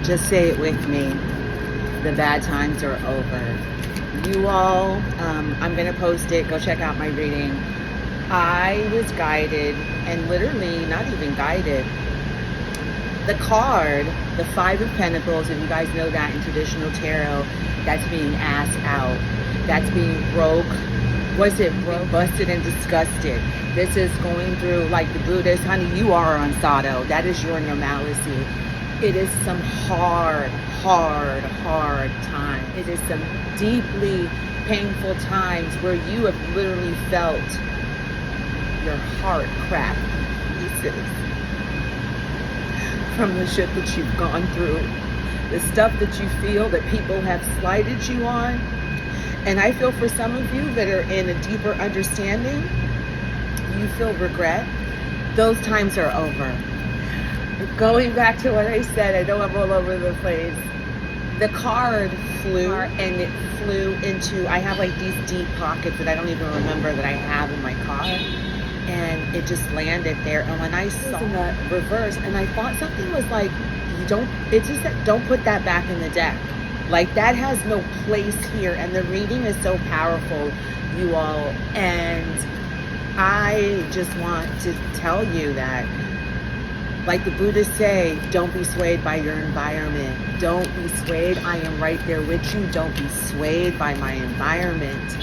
Just say it with me. The bad times are over. You all, I'm going to post it. Go check out my reading. I was guided, and literally not even guided. The card, the Five of Pentacles, if you guys know that in traditional tarot, that's being asked out. That's being broke. Was it broke, busted, and disgusted? This is going through, like the Buddhist, honey, you are on Sato. That is your normalcy. It is some hard time. It is some deeply painful times where you have literally felt your heart crack pieces from the shit that you've gone through, the stuff that you feel that people have slighted you on. And I feel for some of you that are in a deeper understanding, you feel regret. Those times are over. Going back to what I said, I know I'm all over the place. The card flew, and it flew into, I have like these deep pockets that I don't even remember that I have in my car. And it just landed there. And when I saw the reverse, and I thought something was like, it just said, don't put that back in the deck. Like, that has no place here. And the reading is so powerful, you all. And I just want to tell you that, like the Buddhists say, don't be swayed by your environment. Don't be swayed. I am right there with you. Don't be swayed by my environment.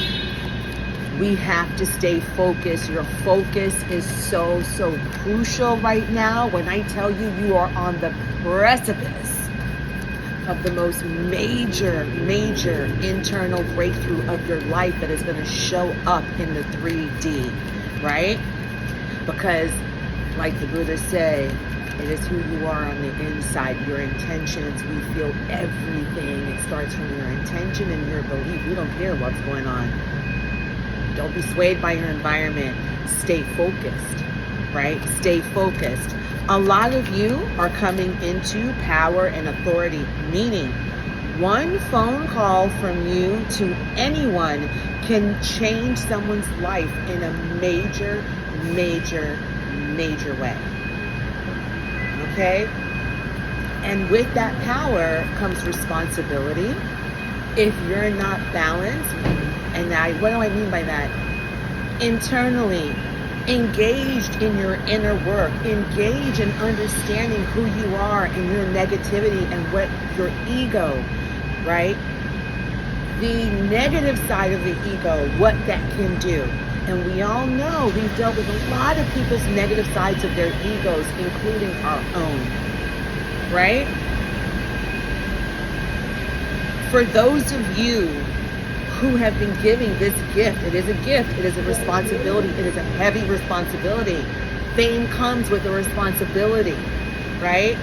We have to stay focused. Your focus is so crucial right now. When I tell you, you are on the precipice of the most major internal breakthrough of your life that is going to show up in the 3D, right? Because, like the Buddhists say, it is who you are on the inside, your intentions. We feel everything. It starts from your intention and your belief. We don't care what's going on. Don't be swayed by your environment. Stay focused, right? Stay focused. A lot of you are coming into power and authority, meaning one phone call from you to anyone can change someone's life in a major way. Okay? And with that power comes responsibility. If you're not balanced, and what do I mean by that? Internally, engaged in your inner work, engage in understanding who you are and your negativity and what your ego, right? The negative side of the ego, what that can do. And we all know we've dealt with a lot of people's negative sides of their egos, including our own, right? For those of you who have been giving this gift, it is a gift, it is a responsibility, it is a heavy responsibility. Fame comes with a responsibility, right?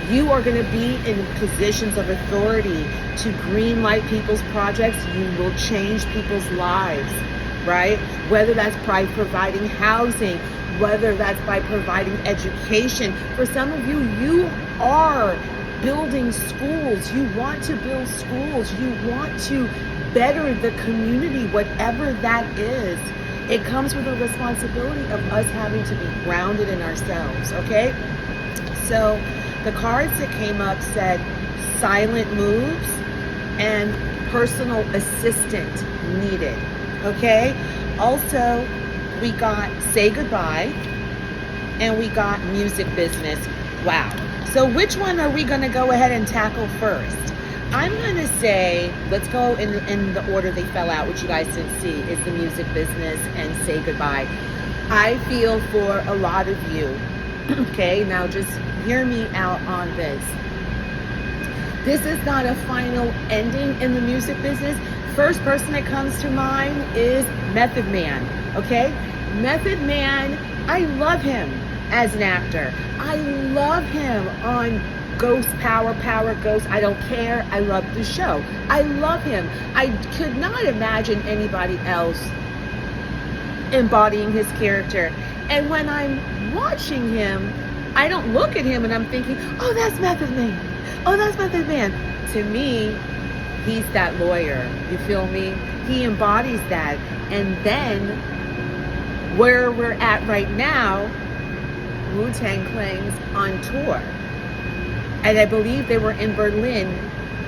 You are going to be in positions of authority to green light people's projects. You will change people's lives, right? Whether that's by providing housing, whether that's by providing education. For some of you, you are building schools. You want to build schools. You want to better the community, whatever that is. It comes with a responsibility of us having to be grounded in ourselves, okay? So the cards that came up said silent moves and personal assistant needed, okay? Also, we got say goodbye and we got music business. Wow. So which one are we going to go ahead and tackle first? I'm going to say, let's go in the order they fell out, which you guys didn't see, is the music business and say goodbye. I feel for a lot of you, okay? Now just hear me out on this. This is not a final ending in the music business. First person that comes to mind is Method Man, okay? Method Man, I love him as an actor. I love him on Ghost, Power, Ghost. I don't care. I love the show. I love him. I could not imagine anybody else embodying his character. And when I'm watching him, I don't look at him and I'm thinking, oh, that's Method Man. Oh, that's Method Man. To me, he's that lawyer. You feel me? He embodies that. And then where we're at right now, Wu-Tang Clan's on tour. and I believe they were in Berlin.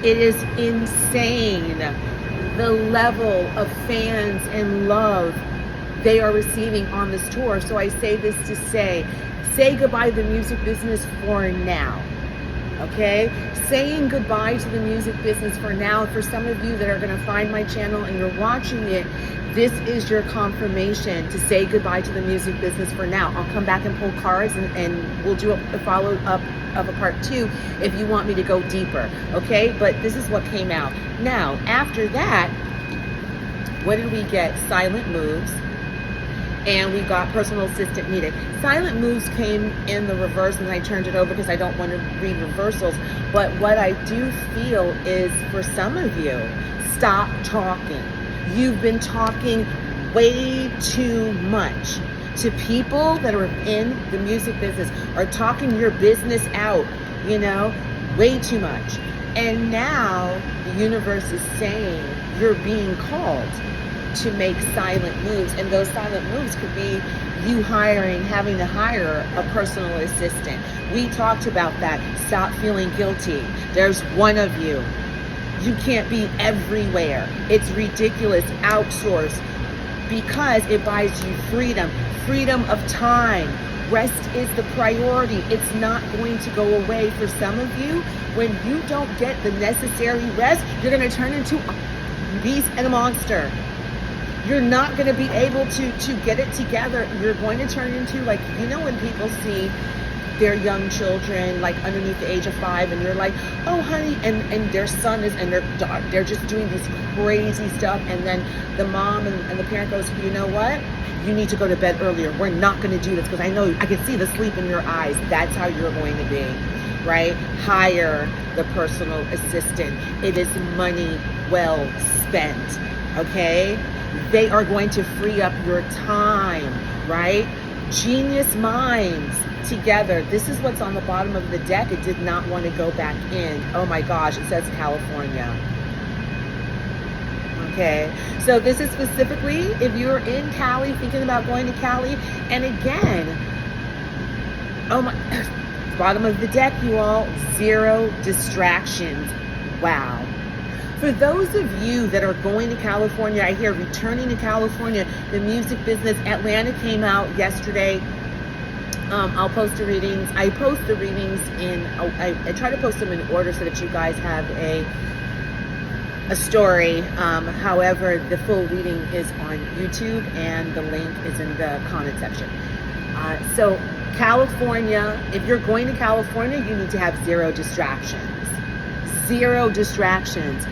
It is insane the level of fans and love they are receiving on this tour. So I say this to say goodbye to the music business for now. Okay? Saying goodbye to the music business for now. For some of you that are going to find my channel and you're watching it, this is your confirmation to say goodbye to the music business for now. I'll come back and pull cards and we'll do a follow-up of a part 2 if you want me to go deeper. Okay? But this is what came out. Now, after that, what did we get? Silent moves. And we got personal assistant needed. Silent moves came in the reverse, and I turned it over because I don't want to read reversals. But what I do feel is, for some of you, stop talking. You've been talking way too much to people that are in the music business, or talking your business out, you know, way too much. And now the universe is saying you're being called to make silent moves, and those silent moves could be you having to hire a personal assistant. We talked about that. Stop feeling guilty. There's one of you. You can't be everywhere. It's ridiculous. Outsource, because it buys you freedom of time. Rest is the priority. It's not going to go away. For some of you, when you don't get the necessary rest, you're going to turn into a beast and a monster. You're not going to be able to get it together. You're going to turn into, like, you know, when people see their young children, like, underneath the age of 5, and you're like, oh, honey, and their son is, and their daughter, they're just doing this crazy stuff, and then the mom and the parent goes, you know what? You need to go to bed earlier. We're not going to do this because I know, I can see the sleep in your eyes. That's how you're going to be, right? Hire the personal assistant. It is money well spent, okay? They are going to free up your time, right? Genius minds together. This is what's on the bottom of the deck. It did not want to go back in. Oh my gosh, it says California. Okay, so this is specifically if you're in Cali, thinking about going to Cali. And again, oh my, bottom of the deck, you all, 0 distractions. Wow. For those of you that are going to California, I hear returning to California, the music business, Atlanta came out yesterday. I'll post the readings. I post the readings in, I try to post them in order so that you guys have a story. However, the full reading is on YouTube and the link is in the comment section. So California, if you're going to California, you need to have 0 distractions. 0 distractions.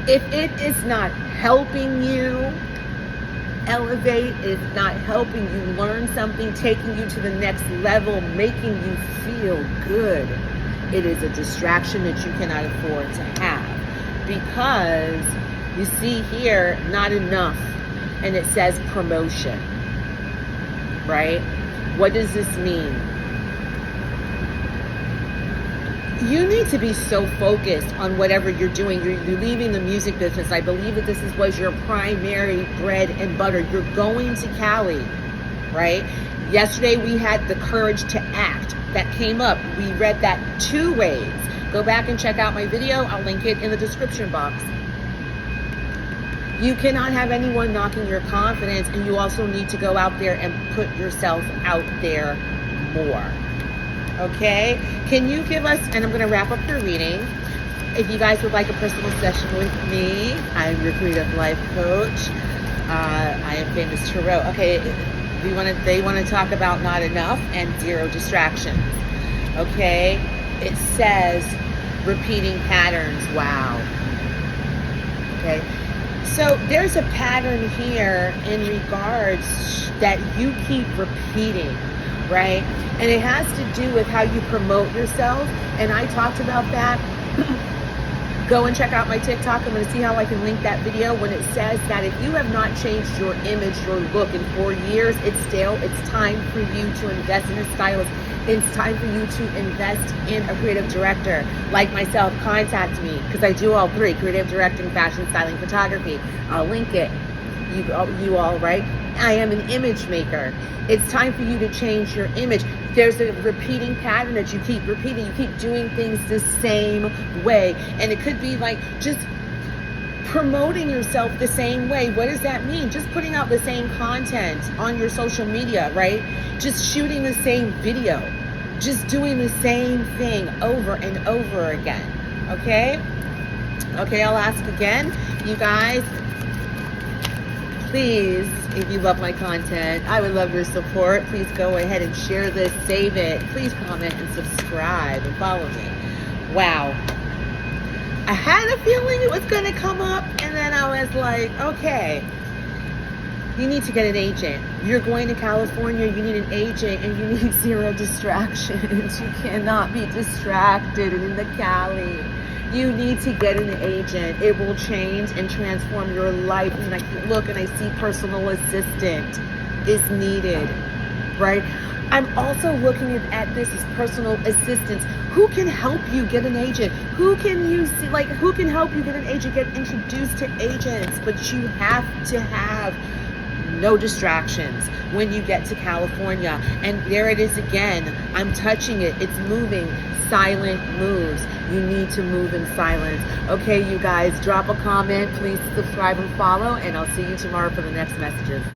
If it is not helping you elevate, it's not helping you learn something, taking you to the next level, making you feel good, it is a distraction that you cannot afford to have. Because you see here, not enough, and it says promotion, right? What does this mean? You need to be so focused on whatever you're doing. You're leaving the music business. I believe that this was your primary bread and butter. You're going to Cali, right? Yesterday we had the courage to act. That came up. We read that 2 ways. Go back and check out my video. I'll link it in the description box. You cannot have anyone knocking your confidence, and you also need to go out there and put yourself out there more. Okay, can you give us, and I'm going to wrap up your reading. If you guys would like a personal session with me, I'm your creative life coach. I am famous tarot. Okay, they want to talk about not enough and 0 distractions. Okay, it says repeating patterns. Wow. Okay, so there's a pattern here in regards that you keep repeating, right? And it has to do with how you promote yourself. And I talked about that. Go and check out my TikTok. I'm going to see how I can link that video when it says that if you have not changed your image, your look in 4 years, it's stale. It's time for you to invest in a stylist. It's time for you to invest in a creative director. Like myself, contact me because I do all 3, creative directing, fashion, styling, photography. I'll link it. You all, right? I am an image maker. It's time for you to change your image. There's a repeating pattern that you keep repeating. You keep doing things the same way. And it could be like just promoting yourself the same way. What does that mean? Just putting out the same content on your social media, right? Just shooting the same video. Just doing the same thing over and over again. Okay? Okay, I'll ask again. You guys, please, if you love my content, I would love your support. Please go ahead and share this, save it. Please comment and subscribe and follow me. Wow. I had a feeling it was going to come up, and then I was like, okay, you need to get an agent. You're going to California, you need an agent, and you need 0 distractions. You cannot be distracted and in the Cali. You need to get an agent. It will change and transform your life. And I look and I see personal assistant is needed, right? I'm also looking at this as personal assistance. Who can help you get an agent? Who can you see, like, who can help you get an agent, get introduced to agents? But you have to have no distractions when you get to California. And there it is again. I'm touching it. It's moving. Silent moves. You need to move in silence. Okay, you guys, drop a comment. Please subscribe and follow. And I'll see you tomorrow for the next messages.